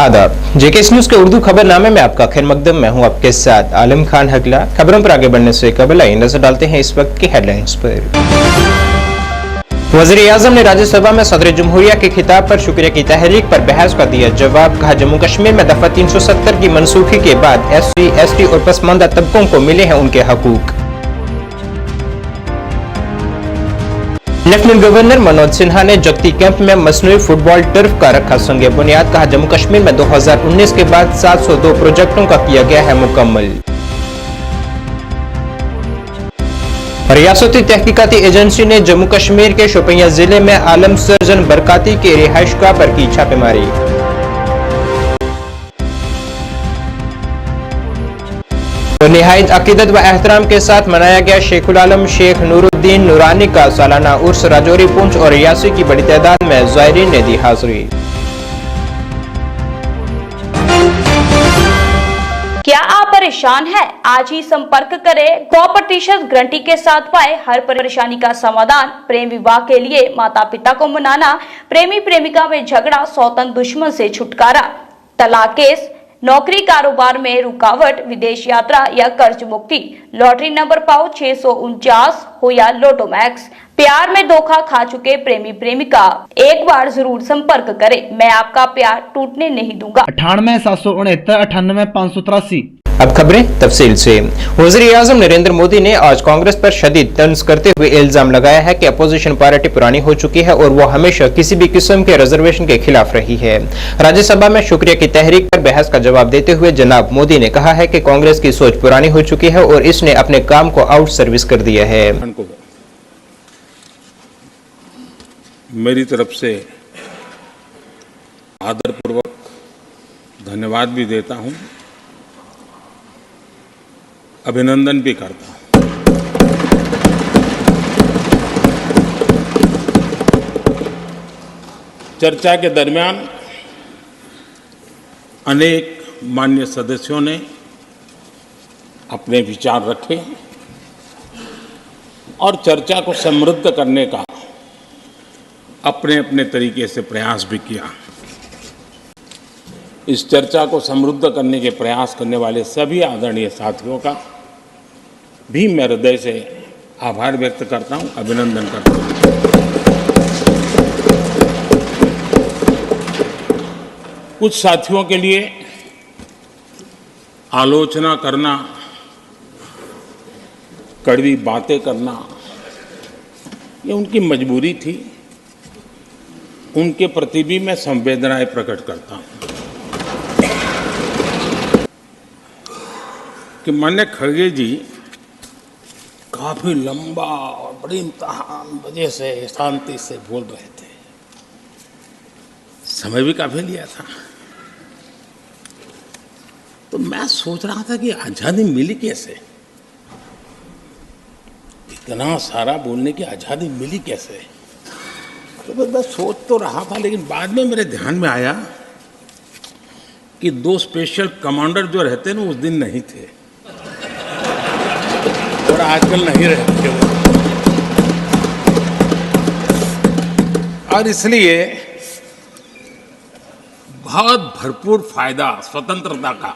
आदाब, JKS news के उर्दू खबरनामे में आपका खैर मकदम। मैं हूं आपके साथ आलम खान हकला। खबरों पर आगे बढ़ने से कबल आइए नजर डालते हैं इस वक्त की हेडलाइंस पर। वज़ीर-ए-आज़म ने राज्यसभा में सदर जमहूरिया के खिताब पर शुक्रिया की तहरीक पर बहस का दिया जवाब। कहा, जम्मू कश्मीर में दफा 370 की मनसूखी के बाद एससी, एसटी और पसमानदा तबकों को मिले हैं उनके हकूक। लेफ्टिनेंट गवर्नर मनोज सिन्हा ने जगती कैंप में मसनूई फुटबॉल टर्फ का रखा संगे बुनियाद। कहा, जम्मू कश्मीर में 2019 के बाद 702 प्रोजेक्टों का किया गया है मुकम्मल। रियासती तहकीकाती एजेंसी ने जम्मू कश्मीर के शोपियां जिले में आलम सर्जन बरकाती के रिहाइशगाह पर की छापेमारी। तो निहायत अकीदत व एहतराम के साथ मनाया गया शेखुल आलम शेख नूरुद्दीन नूरानी का सालाना उर्स। राजौरी, पुंछ और रियासी की बड़ी तादाद में ज़ायरीन ने दी हाजिरी। क्या आप परेशान हैं? आज ही संपर्क करें। 100% गारंटी के साथ पाए हर परेशानी का समाधान। प्रेम विवाह के लिए माता पिता को मनाना, प्रेमी प्रेमिका में झगड़ा, सौतन दुश्मन से छुटकारा, तलाक केस, नौकरी कारोबार में रुकावट, विदेश यात्रा या कर्ज मुक्ति, लॉटरी नंबर पाओ 649 हो या लोटो मैक्स, प्यार में धोखा खा चुके प्रेमी प्रेमिका, एक बार जरूर संपर्क करें। मैं आपका प्यार टूटने नहीं दूंगा। 98 769 98 583। अब खबरें तफसील से। वज़ीर-ए-आज़म नरेंद्र मोदी ने आज कांग्रेस पर शदीद तंज करते हुए इल्जाम लगाया है कि अपोजिशन पार्टी पुरानी हो चुकी है और वो हमेशा किसी भी किस्म के रिजर्वेशन के खिलाफ रही है। राज्यसभा में शुक्रिया की तहरीक पर बहस का जवाब देते हुए जनाब मोदी ने कहा है कि कांग्रेस की सोच पुरानी हो चुकी है और इसने अपने काम को आउट सर्विस कर दिया है। मेरी तरफ से आदरपूर्वक धन्यवाद भी देता हूं, अभिनंदन भी करता हूं। चर्चा के दरमियान अनेक माननीय सदस्यों ने अपने विचार रखे और चर्चा को समृद्ध करने का अपने अपने तरीके से प्रयास भी किया। इस चर्चा को समृद्ध करने के प्रयास करने वाले सभी आदरणीय साथियों का भी मैं हृदय से आभार व्यक्त करता हूं, अभिनंदन करता हूं। कुछ साथियों के लिए आलोचना करना, कड़वी बातें करना, ये उनकी मजबूरी थी। उनके प्रति भी मैं संवेदनाएं प्रकट करता हूं कि माननीय खड़गे जी काफी लंबा और बड़ी इम्तिहान वजह से शांति से बोल रहे थे, समय भी काफी लिया था। तो मैं सोच रहा था कि आजादी मिली कैसे, इतना सारा बोलने की आजादी मिली कैसे। तो मैं सोच तो रहा था, लेकिन बाद में मेरे ध्यान में आया कि 2 स्पेशल कमांडर जो रहते ना उस दिन नहीं थे और आजकल नहीं रहते वो, और इसलिए बहुत भरपूर फायदा स्वतंत्रता का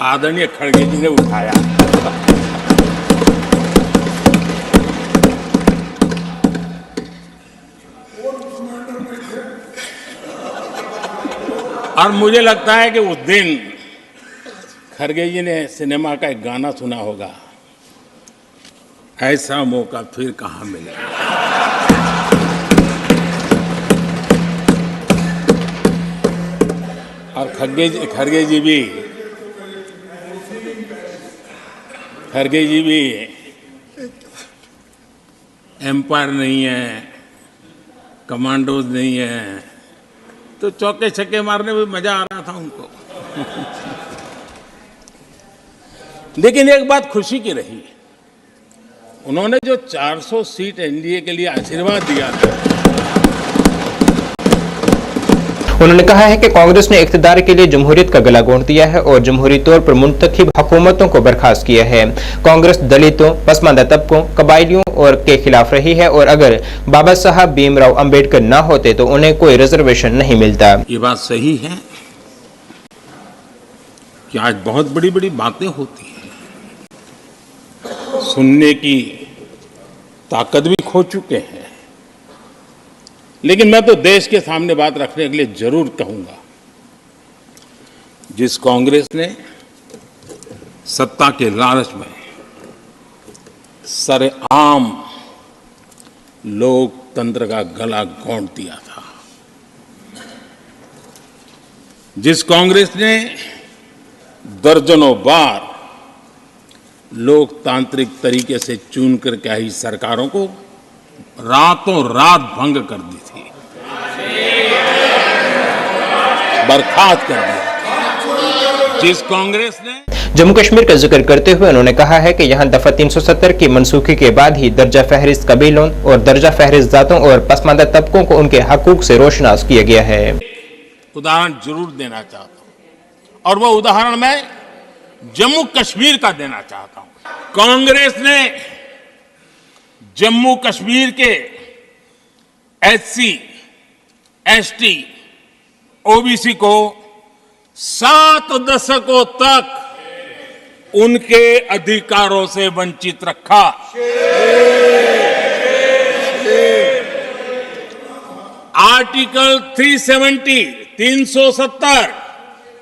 आदरणीय खड़गे जी ने उठाया। और मुझे लगता है कि उस दिन खड़गे जी ने सिनेमा का एक गाना सुना होगा, ऐसा मौका फिर कहाँ मिलेगा। और खड़गे जी भी एम्पायर नहीं है, कमांडोज नहीं है, तो चौके छक्के मारने में मजा आ रहा था उनको। लेकिन एक बात खुशी की रही, उन्होंने जो 400 सीट एनडीए के लिए आशीर्वाद दिया था, उन्होंने कहा है कि कांग्रेस ने इख्तिदार के लिए जमहूरियत का गला घोंट दिया है और जमहूरी तौर पर मुंतखब हुकूमतों को बर्खास्त किया है। कांग्रेस दलितों, पसमानदा तबकों, कबायलियों और के खिलाफ रही है और अगर बाबा साहब भीमराव अंबेडकर ना होते तो उन्हें कोई रिजर्वेशन नहीं मिलता। ये बात सही है कि आज बहुत बड़ी बड़ी बातें होती हैं, सुनने की ताकत भी खो चुके हैं। लेकिन मैं तो देश के सामने बात रखने के लिए जरूर कहूंगा, जिस कांग्रेस ने सत्ता के लालच में सरेआम लोकतंत्र का गला घोंट दिया था, जिस कांग्रेस ने दर्जनों बार लोकतांत्रिक तरीके से चुन करके आई सरकारों को रातों रात भंग कर दी थी, बर्खास्त कर दिया, जिस कांग्रेस ने जम्मू कश्मीर का जिक्र करते हुए उन्होंने कहा है कि यहां दफा 370 की मनसूखी के बाद ही दर्जा फहरिस्त कबीलों और दर्जा फहरिस्त जातों और पसमानदा तबकों को उनके हकूक से रोशनास किया गया है। उदाहरण जरूर देना चाहता हूं, और वो उदाहरण मैं जम्मू कश्मीर का देना चाहता हूं। कांग्रेस ने जम्मू कश्मीर के एससी, एसटी, ओबीसी को 7 दशकों तक उनके अधिकारों से वंचित रखा। आर्टिकल 370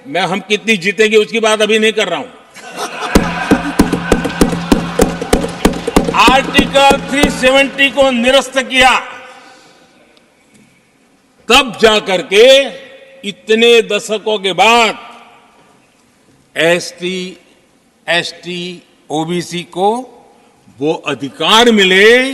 मैं हम कितनी जीतेंगे उसकी बात अभी नहीं कर रहा हूं। आर्टिकल 370 को निरस्त किया, तब जाकर के इतने दशकों के बाद एसटी, एसटी, ओबीसी को वो अधिकार मिले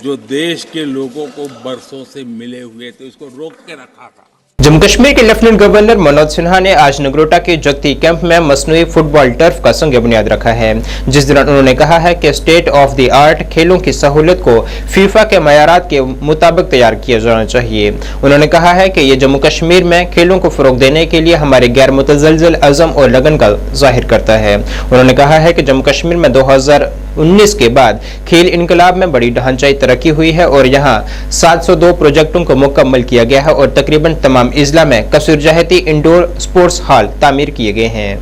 जो देश के लोगों को बरसों से मिले हुए थे, उसको रोक के रखा था। जम्मू कश्मीर के लेफ्टिनेंट गवर्नर मनोज सिन्हा ने आज नगरोटा के जगती कैंप में मसनूई फुटबॉल टर्फ का संग बुनियाद रखा है, जिस दौरान उन्होंने कहा है कि स्टेट ऑफ द आर्ट खेलों की सहूलत को फीफा के मयारात के मुताबिक तैयार किया जाना चाहिए। उन्होंने कहा है कि ये जम्मू कश्मीर में खेलों को फरोग देने के लिए हमारे गैर मुतज़लज़ल अज़म और लगन का जाहिर करता है। उन्होंने कहा है कि जम्मू कश्मीर में 2019 के बाद खेल इनकलाब में बड़ी ढांचाई तरक्की हुई है और यहाँ 702 प्रोजेक्टों को मुकम्मल किया गया है और तकरीबन तमाम इजला में कसूर जहती इंडोर स्पोर्ट्स हॉल तामीर किए गए हैं।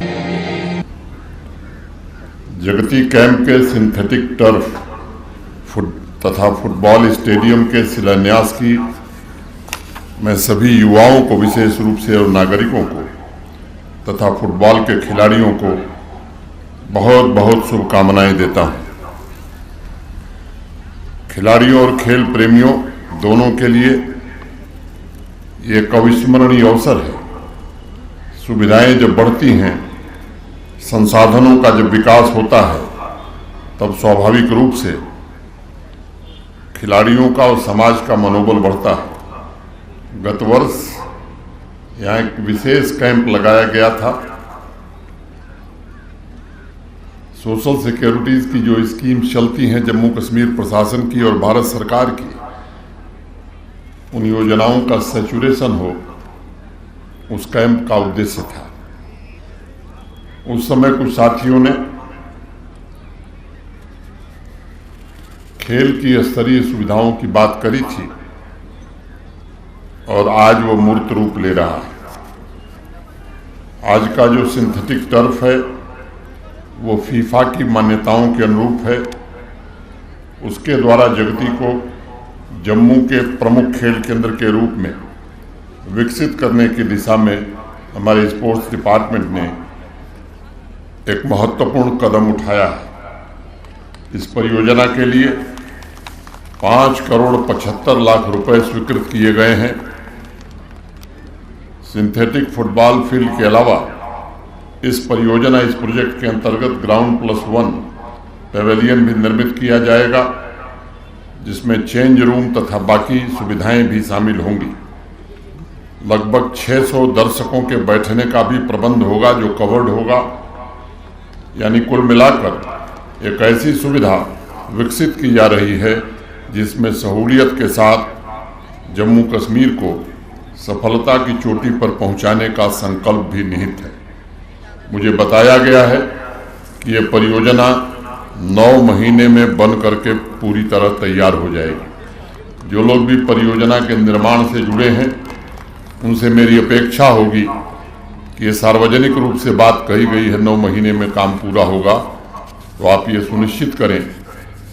जगती कैंप के सिंथेटिक टर्फ तथा फुटबॉल स्टेडियम के शिलान्यास की मैं सभी युवाओं को विशेष रूप से और नागरिकों को तथा फुटबॉल के खिलाड़ियों को बहुत बहुत शुभकामनाएं देता हूं। खिलाड़ियों और खेल प्रेमियों दोनों के लिए ये एक अविस्मरणीय अवसर है। सुविधाएं जब बढ़ती हैं, संसाधनों का जब विकास होता है, तब स्वाभाविक रूप से खिलाड़ियों का और समाज का मनोबल बढ़ता है। गत वर्ष यहाँ एक विशेष कैंप लगाया गया था। सोशल सिक्योरिटीज की जो स्कीम चलती हैं जम्मू कश्मीर प्रशासन की और भारत सरकार की, उन योजनाओं का सैचुरेशन हो, उस कैंप का उद्देश्य था। उस समय कुछ साथियों ने खेल की स्तरीय सुविधाओं की बात करी थी और आज वो मूर्त रूप ले रहा है। आज का जो सिंथेटिक टर्फ है वो फीफा की मान्यताओं के अनुरूप है। उसके द्वारा जगती को जम्मू के प्रमुख खेल केंद्र के रूप में विकसित करने की दिशा में हमारे स्पोर्ट्स डिपार्टमेंट ने एक महत्वपूर्ण कदम उठाया है। इस परियोजना के लिए 5,75,00,000 रुपए स्वीकृत किए गए हैं। सिंथेटिक फुटबॉल फील्ड के अलावा इस प्रोजेक्ट के अंतर्गत ग्राउंड+1 पेवेलियन भी निर्मित किया जाएगा, जिसमें चेंज रूम तथा बाकी सुविधाएं भी शामिल होंगी। लगभग 600 दर्शकों के बैठने का भी प्रबंध होगा जो कवर्ड होगा। यानी कुल मिलाकर एक ऐसी सुविधा विकसित की जा रही है जिसमें सहूलियत के साथ जम्मू कश्मीर को सफलता की चोटी पर पहुंचाने का संकल्प भी निहित है। मुझे बताया गया है कि ये परियोजना 9 महीने में बन करके पूरी तरह तैयार हो जाएगी। जो लोग भी परियोजना के निर्माण से जुड़े हैं, उनसे मेरी अपेक्षा होगी कि ये सार्वजनिक रूप से बात कही गई है 9 महीने में काम पूरा होगा, तो आप ये सुनिश्चित करें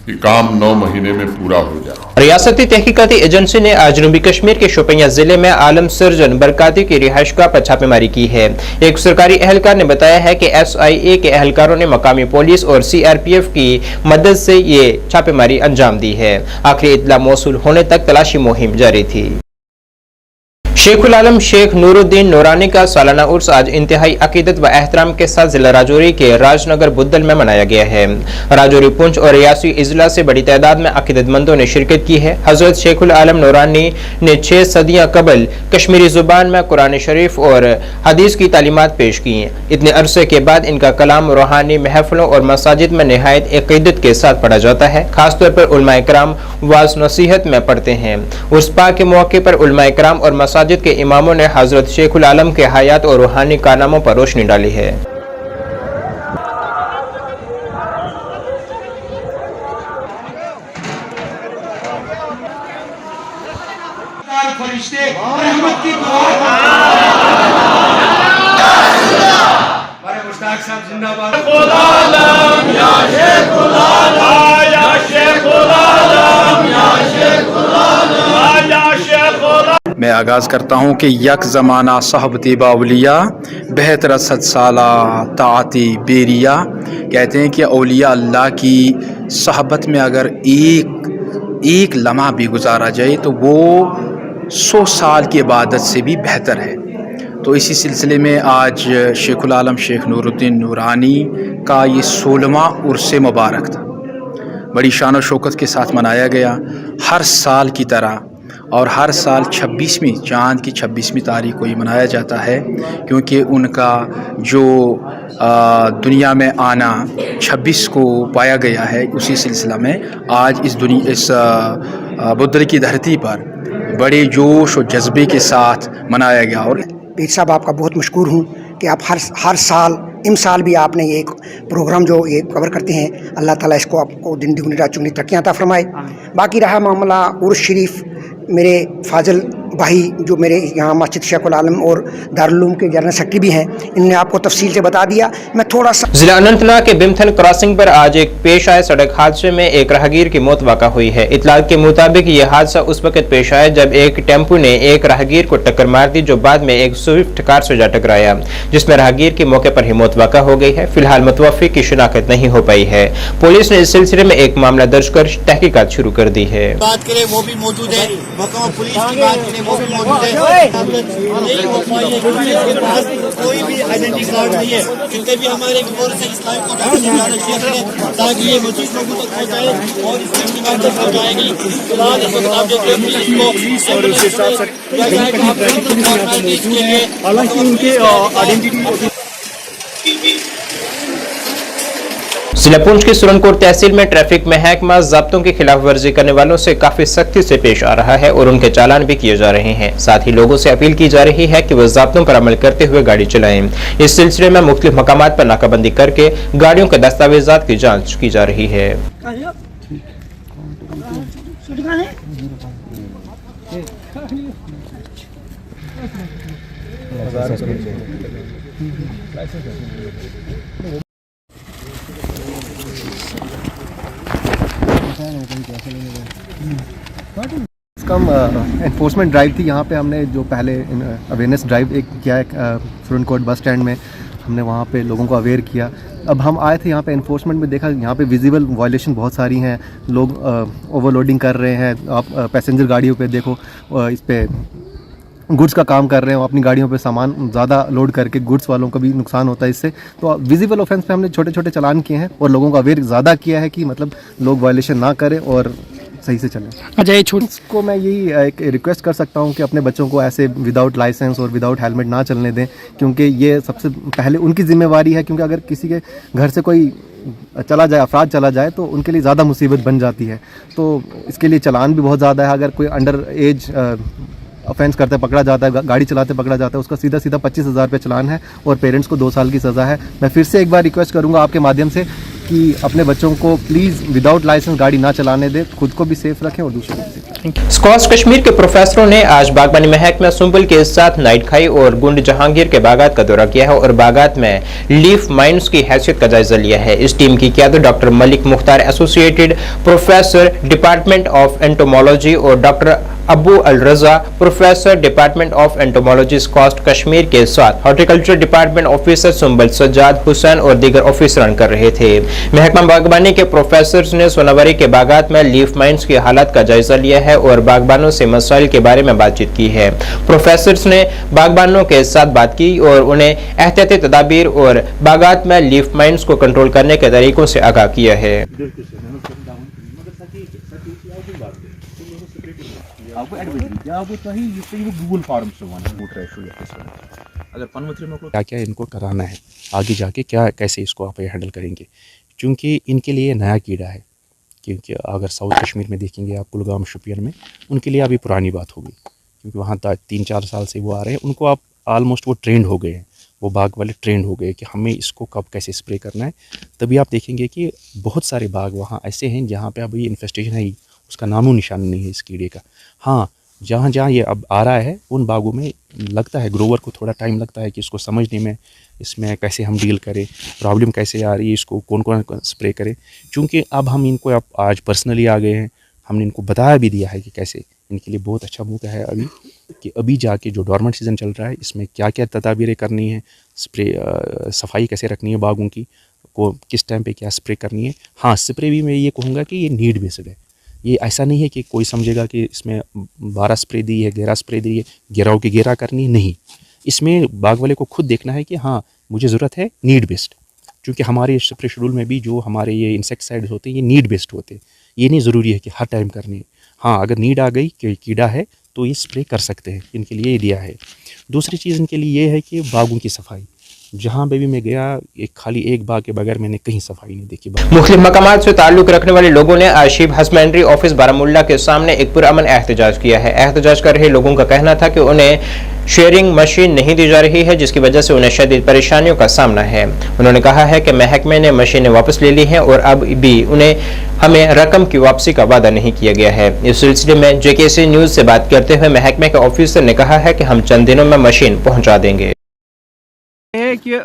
कि काम 9 महीने में पूरा हो जाए। रियासती तहकीकाती एजेंसी ने आज जनूबी कश्मीर के शोपियां जिले में आलम सर्जन बरकाती की रिहाइशगाह पर छापेमारी की है। एक सरकारी एहलकार ने बताया है कि SIA के एहलकारों ने मकामी पुलिस और CRPF की मदद से ये छापेमारी अंजाम दी है। आखिरी इत्तला मौसूल होने तक तलाशी मुहिम जारी थी। शेखुल आलम शेख नूरुद्दीन नूरानी का सालाना उर्स आज इंतहाई अकीदत व एहतराम के साथ जिला राजौरी के राजनगर बुद्दल में मनाया गया है। राजौरी पुंछ और रियासी इजला से बड़ी तादाद में अकीदतमंदों ने शिरकत की है। हजरत शेखुल आलम नूरानी ने 6 सदियां कबल कश्मीरी जुबान में कुरान शरीफ और हदीस की तालीमात पेश की हैं। इतने अरसे के बाद इनका कलाम रूहानी महफलों और मसाजिद में निहायत अकीदत के साथ पढ़ा जाता है। खासतौर पर उलमा इकराम वाज नसीहत में पढ़ते हैं। उर्स पाक के मौके पर उलमा इकराम और मसाजिद के इमामों ने हजरत शेखुल आलम के हयात और रूहानी कारनामों पर रोशनी डाली है। मैं आगाज़ करता हूँ कि यक ज़माना सहबती बाउलिया बेहतर सद साला ताती बेरिया। कहते हैं कि औलिया अल्लाह की सहबत में अगर एक लम्हा भी गुजारा जाए तो वो 100 साल की इबादत से भी बेहतर है। तो इसी सिलसिले में आज शेखुल आलम शेख नूरुद्दीन नूरानी का ये 16वां उर्स मुबारक था। बड़ी शान और शौकत के साथ मनाया गया हर साल की तरह, और हर साल 26वीं चाँद की 26वीं तारीख को ये मनाया जाता है, क्योंकि उनका जो दुनिया में आना 26 को पाया गया है। उसी सिलसिला में आज इस बुद्दल की धरती पर बड़े जोश और जज्बे के साथ मनाया गया। और पीर साहब आपका बहुत मशकूर हूँ कि आप हर साल इमसाल भी आपने ये एक प्रोग्राम जो ये कवर करते हैं, अल्लाह ताला इसको आपको दिन दुगनी रात चुगनी तरक्कियां अता फरमाए। बाकी रहा मामला उर्स शरीफ, मेरे फाजिल भाई जो मेरे यहाँ मस्जिद शेखुल आलम और दारुल के जनरल सेक्रेटरी भी हैं, इनने आपको तफसील से बता दिया। मैं थोड़ा सा जिला अनंतनाग के बिमथन क्रॉसिंग पर आज एक पेश आए सड़क हादसे में एक राहगीर की मौत वाक़ा हुई है। इतलात के मुताबिक ये हादसा उस वक्त पेश आया जब एक टेम्पो ने एक राहगीर को टक्कर मार दी, जो बाद में एक स्विफ्ट कार से जा टकराया, जिसमें राहगीर की मौके पर ही मौत वाक़ा हो गई है। फिलहाल मुतवफ़्फ़ी की शिनाख्त नहीं हो पाई है। पुलिस ने इस सिलसिले में एक मामला दर्ज कर तहकीकात शुरू कर दी है। बात करें वो भी मौजूद है, पुलिस की बात करें वो भी मौजूद है। कोई भी आइडेंटिटी कार्ड नहीं है, जितने भी हमारे इस्लामिक को ताकि ये मजीद लोगों तक पहुँचाए और इसकी बात हो जाएगी। फिलहाल इस वक्त आप देखते हैं हालांकि उनके आइडेंटिटी। जिला पुंछ की सुरनकोट तहसील में ट्रैफिक महकमा ज़ाब्तों की खिलाफ वर्जी करने वालों से काफी सख्ती से पेश आ रहा है और उनके चालान भी किए जा रहे हैं। साथ ही लोगों से अपील की जा रही है कि वह ज़ाब्तों पर अमल करते हुए गाड़ी चलाएं। इस सिलसिले में मुख्तलिफ मकामात पर नाकाबंदी करके गाड़ियों के दस्तावेजात की जाँच की जा रही है। कम एनफोर्समेंट ड्राइव थी। यहाँ पे हमने जो पहले अवेयरनेस ड्राइव एक किया है सुरनकोट बस स्टैंड में, हमने वहाँ पे लोगों को अवेयर किया। अब हम आए थे यहाँ पे एनफोर्समेंट में, देखा यहाँ पे विजिबल वायलेशन बहुत सारी हैं। लोग ओवरलोडिंग कर रहे हैं। आप पैसेंजर गाड़ियों पे देखो, इस पे गुड्स का काम कर रहे हैं, अपनी गाड़ियों पे सामान ज़्यादा लोड करके गुड्स वालों का भी नुकसान होता है इससे। तो विजिबल ऑफेंस पे हमने छोटे छोटे चालान किए हैं और लोगों को अवेयर ज़्यादा किया है कि मतलब लोग वायलेशन ना करें और सही से चलें। अजय छोट को मैं यही एक रिक्वेस्ट कर सकता हूं कि अपने बच्चों को ऐसे विदाउट लाइसेंस और विदाउट हेलमेट ना चलने दें, क्योंकि ये सबसे पहले उनकी जिम्मेवारी है। क्योंकि अगर किसी के घर से कोई चला जाए, अफराद चला जाए, तो उनके लिए ज़्यादा मुसीबत बन जाती है। तो इसके लिए चालान भी बहुत ज़्यादा है। अगर कोई अंडर एज ऑफेंस करते पकड़ा जाता है, गाड़ी चलाते पकड़ा जाता है, उसका सीधा 25,000 रुपये चालान है और पेरेंट्स को 2 साल की सज़ा है। मैं फिर से एक बार रिक्वेस्ट करूंगा आपके माध्यम से कि अपने बच्चों को प्लीज़ विदाउट लाइसेंस गाड़ी ना चलाने दें, खुद को भी सेफ रखें और दूसरों को भी सेफ रखें। स्कॉश कश्मीर के प्रोफेसरों ने आज बागबानी महकमा सुंबल के साथ नाइट खाई और गुंड जहांगीर के बागात का दौरा किया है और बागात में लीफ माइंस की हैसियत का जायजा लिया है। इस टीम की क़यादत doctor Malik Mukhtar associated professor department of entomology और doctor Abu Al Raza professor department of entomology SKUAST Kashmir के साथ horticulture department officer Sumbal Sajjad Hussain और दीगर ऑफिसरान कर रहे थे। महकमा बागबानी के प्रोफेसर्स ने सोनावरी के बागात में लीफ माइंस की हालत का जायजा लिया है और बागबानों से मसाइल के बारे में बातचीत की है। प्रोफेसर्स ने बागबानों के साथ बात की और उन्हें एहतियाती तदाबीर और बागात में लीफ माइंस को कंट्रोल करने के तरीकों से आगाह किया है। क्या क्या इनको कराना है आगे जाके, क्या कैसे इसको आप हैंडल करेंगे, क्योंकि इनके लिए नया कीड़ा है। क्योंकि अगर साउथ कश्मीर में देखेंगे आप कुलगाम शोपियान में, उनके लिए अभी पुरानी बात होगी क्योंकि वहाँ 3-4 साल से वो आ रहे हैं। उनको आप ऑलमोस्ट वो ट्रेंड हो गए हैं, वो बाग वाले ट्रेंड हो गए कि हमें इसको कब कैसे स्प्रे करना है। तभी आप देखेंगे कि बहुत सारे बाग वहाँ ऐसे हैं जहाँ पे अभी इन्फेस्टेशन है, उसका नामो निशान नहीं है इस कीड़े का। हाँ, जहाँ जहाँ ये अब आ रहा है उन बागों में लगता है ग्रोवर को थोड़ा टाइम लगता है कि इसको समझने में, इसमें कैसे हम डील करें, प्रॉब्लम कैसे आ रही है, इसको कौन कौन स्प्रे करें। चूँकि अब हम इनको अब आज पर्सनली आ गए हैं, हमने इनको बताया भी दिया है कि कैसे। इनके लिए बहुत अच्छा मौका है अभी कि अभी जाके जो डॉर्मेंट सीज़न चल रहा है इसमें क्या क्या तदाबीरें करनी है, स्प्रे सफाई कैसे रखनी है बागों की, को किस टाइम पे क्या स्प्रे करनी है। हाँ, स्प्रे भी मैं ये कहूँगा कि ये नीड बेस्ड है। ये ऐसा नहीं है कि कोई समझेगा कि इसमें 12 स्प्रे दी है, 11 स्प्रे दी है, 11 की 11 करनी है, नहीं। इसमें बाग वाले को खुद देखना है कि हाँ मुझे ज़रूरत है नीड बेस्ड, क्योंकि हमारे स्प्रे शेड्यूल में भी जो हमारे ये इंसेक्टिसाइड्स होते हैं ये नीड बेस्ड होते हैं। ये नहीं ज़रूरी है कि हर टाइम करनी है। हाँ, अगर नीड आ गई कि कीड़ा है तो ये स्प्रे कर सकते हैं, इनके लिए ये दिया है। दूसरी चीज़ इनके लिए ये है कि बागों की सफाई। जहाँ पे भी मैं गया खाली एक बाग के बगैर मैंने कहीं सफाई नहीं देखी। मुख्तलिफ मकामात से ताल्लुक रखने वाले लोगों ने आज शीप हस्बेंड्री ऑफिस बारामुल्ला के सामने एक पुरअमन एहतजाज किया है। एहतजाज कर रहे लोगों का कहना था कि उन्हें शेयरिंग मशीन नहीं दी जा रही है, जिसकी वजह से उन्हें शदीद परेशानियों का सामना है। उन्होंने कहा है कि महकमे ने मशीनें वापस ले ली हैं और अब भी हमें रकम की वापसी का वादा नहीं किया गया है। इस सिलसिले में JKC न्यूज़ से बात करते हुए महकमे के ऑफिसर ने कहा है कि हम चंद दिनों में मशीन पहुँचा देंगे। है कि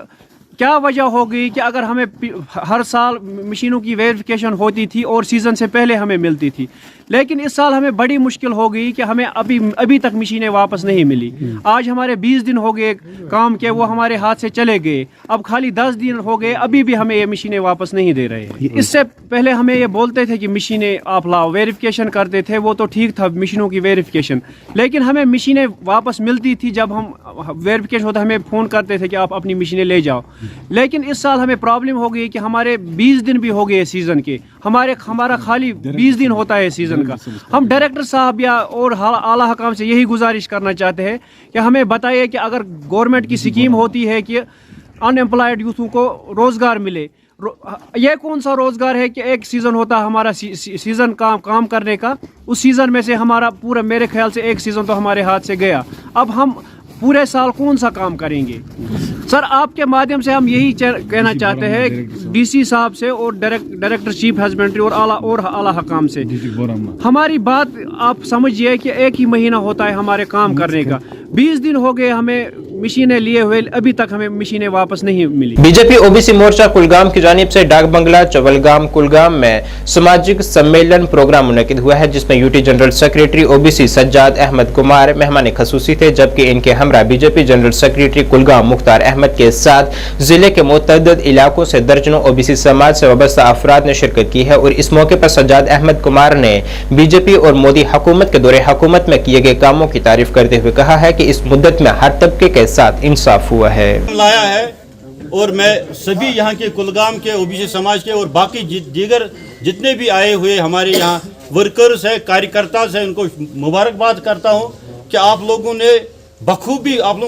क्या वजह हो गई कि अगर हमें हर साल मशीनों की वेरिफिकेशन होती थी और सीज़न से पहले हमें मिलती थी, लेकिन इस साल हमें बड़ी मुश्किल हो गई कि हमें अभी तक मशीनें वापस नहीं मिली। आज हमारे 20 दिन हो गए काम के, वो हमारे हाथ से चले गए। अब खाली 10 दिन हो गए, अभी भी हमें ये मशीनें वापस नहीं दे रहे हैं। इससे पहले हमें ये बोलते थे कि मशीनें आप लाओ, वेरिफिकेशन करते थे, वो तो ठीक था मशीनों की वेरिफिकेशन, लेकिन हमें मशीनें वापस मिलती थी। जब हम वेरिफिकेशन होता हमें फ़ोन करते थे कि आप अपनी मशीनें ले जाओ। लेकिन इस साल हमें प्रॉब्लम हो गई कि हमारे 20 दिन भी हो गए सीज़न के, हमारा खाली 20 दिन होता है सीज़न का। हम डायरेक्टर साहब या और आला हकाम से यही गुजारिश करना चाहते हैं कि हमें बताइए कि अगर गवर्नमेंट की स्कीम होती है कि अनएम्प्लॉयड यूथों को रोज़गार मिले, यह कौन सा रोज़गार है कि एक सीज़न होता है हमारा सीज़न काम करने का, उस सीज़न में से हमारा पूरा, मेरे ख्याल से एक सीज़न तो हमारे हाथ से गया। अब हम पूरे साल कौन सा काम करेंगे? सर, आपके माध्यम से हम यही कहना चाहते हैं DC साहब से और डायरेक्टर चीफ हस्बेंड्री और आला हकाम से, हमारी बात आप समझिए कि एक ही महीना होता है हमारे काम करने का। 20 दिन हो गए हमें मशीनें लिए हुए, अभी तक हमें मशीनें वापस नहीं मिली। बीजेपी OBC मोर्चा कुलगाम की जानिब से डाक बंगला चवलगाम कुलगाम में सामाजिक सम्मेलन प्रोग्राम मुनक्किद हुआ है, जिसमें UT general secretary OBC Sajjad Ahmad Kumar मेहमान खसूसी थे, जबकि इनके हमरा BJP general secretary Kulgam Mukhtar Ahmad के साथ जिले के मुतअद्दिद इलाकों से दर्जनों OBC समाज से वाबस्ता अफराद ने शिरकत की है। और इस मौके पर सज्जाद अहमद कुमार ने बीजेपी और मोदी हुकूमत के दौरे हुकूमत में किए गए कामों की तारीफ करते हुए कहा है कि इस मुद्दत में हर तबके के साथ इंसाफ हुआ है। लाया है और मैं सभी यहाँ के कुलगाम के OBC समाज के और बाकी दीगर जितने भी आए हुए हमारे यहाँ वर्कर्स है, कार्यकर्ता है, उनको मुबारकबाद करता हूँ कि आप लोगों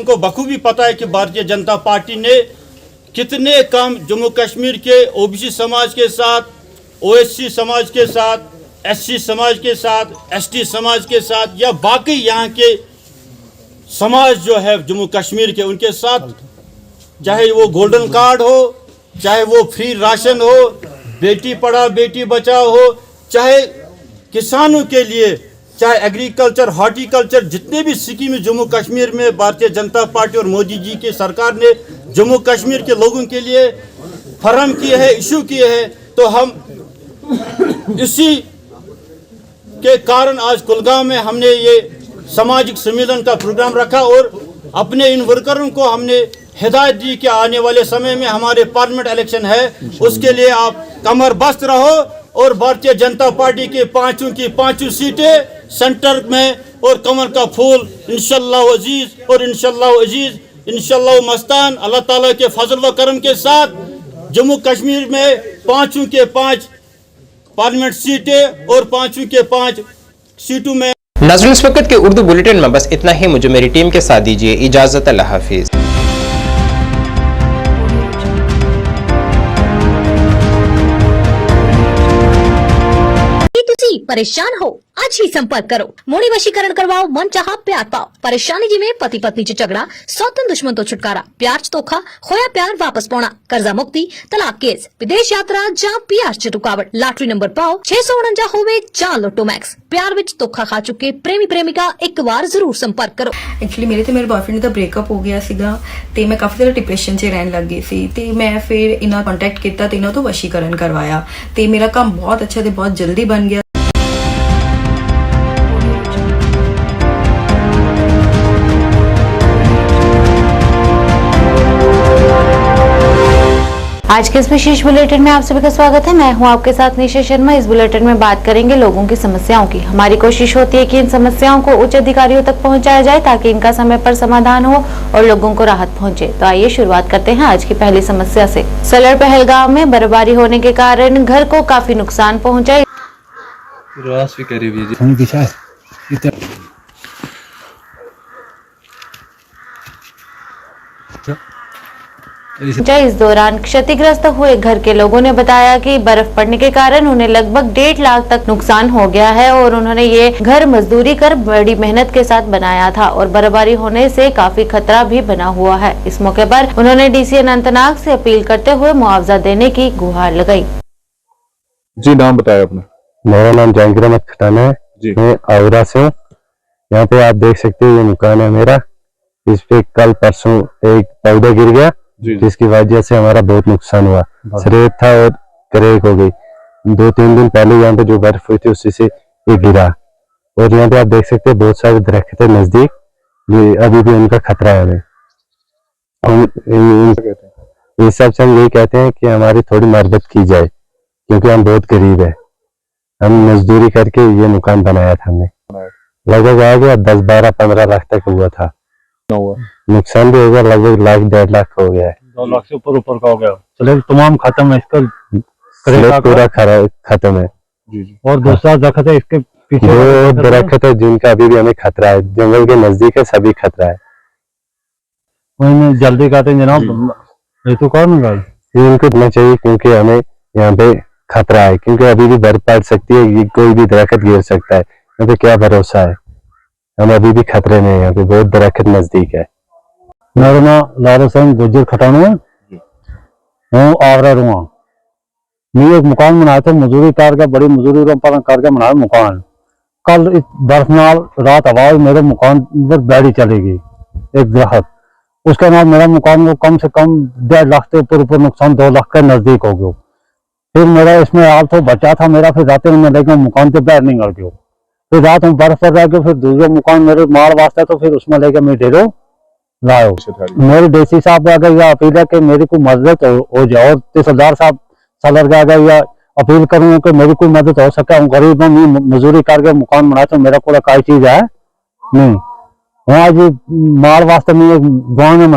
को बखूबी पता है कि भारतीय जनता पार्टी ने कितने काम जम्मू कश्मीर के OBC समाज के साथ, OSC समाज के साथ, SC समाज के साथ, ST समाज के साथ या बाकी यहाँ के समाज जो है जम्मू कश्मीर के, उनके साथ, चाहे वो गोल्डन कार्ड हो, चाहे वो फ्री राशन हो, बेटी पढ़ाओ बेटी बचाओ हो, चाहे किसानों के लिए चाहे एग्रीकल्चर, हॉर्टिकल्चर, जितने भी स्कीम जम्मू कश्मीर में भारतीय जनता पार्टी और मोदी जी की सरकार ने जम्मू कश्मीर के लोगों के लिए फराहम किए हैं, इशू किए हैं, तो हम इसी के कारण आज कुलगाम में हमने ये सामाजिक सम्मेलन का प्रोग्राम रखा और अपने इन वर्करों को हमने हिदायत दी कि आने वाले समय में हमारे पार्लियामेंट इलेक्शन है, उसके लिए आप कमर बस्त रहो और भारतीय जनता पार्टी के पांचों की पांचों सीटें सेंटर में और कमर का फूल इंशाअल्लाह अजीज और इंशाअल्लाह अजीज इंशाअल्लाह मस्तान अल्लाह ताला के फजल व करम के साथ जम्मू कश्मीर में पांचों के पांच पार्लियामेंट सीटें और पांचों के पांच सीटों में। नाज़रीन, इस वक्त के उर्दू बुलेटिन में बस इतना ही। मुझे मेरी टीम के साथ दीजिए इजाजत। अल्लाह हाफिज। परेशान हो आज ही संपर्क करो। मोड़ी वशीकरण करवाओ, मन चाहा प्यार पाओ। परेशानी जी में पति पत्नी च झगड़ा, सौतन दुश्मन तो छुटकारा, प्यार च धोखा, खोया प्यार वापस पाना, कर्जा मुक्ति, तलाक केस, विदेश यात्रा जा प्यार च रुकावट, लॉटरी नंबर पाओ 649 होवे जा लोटो मैक्स। प्यार विच धोखा खा चुके प्रेमी प्रेमिका एक बार जरूर संपर्क करो। एक्चुअली ਮੇਰੇ ਤੇ ਮੇਰੇ ਬॉयਫ੍ਰੈਂਡ ਦਾ ਬ੍ਰੇਕਅਪ ਹੋ ਗਿਆ ਸੀਗਾ ਤੇ ਮੈਂ ਕਾਫੀ ਜ਼ਿਆਦਾ ਡਿਪਰੈਸ਼ਨ 'ਚ ਰਹਿਣ ਲੱਗ ਗਈ ਸੀ ਤੇ ਮੈਂ ਫਿਰ ਇਹਨਾਂ ਕੰਟੈਕਟ ਕੀਤਾ ਤੇ ਇਹਨਾਂ ਤੋਂ ਵਸ਼ੀਕਰਨ ਕਰਵਾਇਆ ਤੇ ਮੇਰਾ ਕੰਮ ਬਹੁਤ ਅੱਛਾ ਤੇ ਬਹੁਤ ਜਲਦੀ ਬਣ ਗਿਆ। आज के इस विशेष बुलेटिन में आप सभी का स्वागत है। मैं हूं आपके साथ निशा शर्मा। इस बुलेटिन में बात करेंगे लोगों की समस्याओं की। हमारी कोशिश होती है कि इन समस्याओं को उच्च अधिकारियों तक पहुंचाया जाए ताकि इनका समय पर समाधान हो और लोगों को राहत पहुंचे। तो आइए शुरुआत करते हैं आज की पहली समस्या से। सलर पहलगाम में बर्फबारी होने के कारण घर को काफी नुकसान पहुँचा। इस दौरान क्षतिग्रस्त हुए घर के लोगों ने बताया कि बर्फ पड़ने के कारण उन्हें लगभग 1.5 लाख तक नुकसान हो गया है और उन्होंने ये घर मजदूरी कर बड़ी मेहनत के साथ बनाया था और बर्फबारी होने से काफी खतरा भी बना हुआ है। इस मौके पर उन्होंने डीसी अनंतनाग से अपील करते हुए मुआवजा देने की गुहार लगाई। जी, नाम बताया अपना? मेरा नाम जहांगीर अहमद खटाना है जी। मैं आगरा से हूँ। यहाँ पे आप देख सकते हैं ये मकान है मेरा। इस पे कल परसों एक पौधा गिर गया जिसकी वजह से हमारा बहुत नुकसान हुआ। रेत था और क्रैक हो गई। 2-3 दिन पहले यहाँ पे जो बर्फ हुई थी उसी से ये गिरा और यहाँ पे आप देख सकते हैं बहुत सारे दरख्त है नजदीक, ये अभी भी उनका खतरा है हमें। इस सब से हम यही कहते हैं कि हमारी थोड़ी मदद की जाए क्योंकि हम बहुत गरीब है। हम मजदूरी करके ये मकान बनाया था हमने। लगभग आ गया 10, 12, 15 लाख तक हुआ था। नुकसान भी होगा, लगभग 1 लाख 1.5 लाख हो गया है। 2 लाख से ऊपर का हो गया। चले तमाम खत्म है, इसका पूरा खत्म है। और दूसरा दरख्त है इसके पीछे, दो दरख्त है जिनका अभी भी हमें खतरा है। जंगल के नजदीक है, सभी खतरा है। जल्दी कहते हैं जनाब, ये तो कौन इनको देना चाहिए क्योंकि हमें यहाँ पे खतरा है, क्योंकि अभी भी बर्फ पड़ सकती है, कोई भी दरख्त गिर सकता है। यहाँ पे क्या भरोसा है, हम अभी भी खतरे में हैं। यहाँ पे बहुत दरख्त नजदीक है। मेरा नाम लाल हुसैन गुज्जर खटाना है, हूँ आगरा रुआ। मैं एक मकान बनाया था मजदूरी करके, बड़ी मजदूरी करके बनाया मकान। कल इस बर्फ नाल रात आवाज मेरे मकान पर बैठी चली गई, एक दरख्त। उसके बाद मेरा मकान को कम से कम 1.5 लाख से ऊपर नुकसान 2 लाख के नजदीक हो गया। फिर मेरा इसमें हाल तो बचा था मेरा, फिर रात में लेकर मकान से बाहर निकल गया। फिर रात में बर्फ पर रह गया, फिर दूसरे मकान मेरे माल वास्ता, तो फिर उसमें लेकर मैं डेरो लाओ। मेरे डीसी साहब का अगर यह अपील है कि मेरी कोई मदद हो जाए, और तहसीलदार साहब सदर का अगर यह अपील करूँ कि मेरी कोई मदद हो सके। हम गरीब में मजदूरी करके मकान बनाए, तो मेरा कोई चीज है नहीं। वहाँ जी माल वास्ते में गाँव में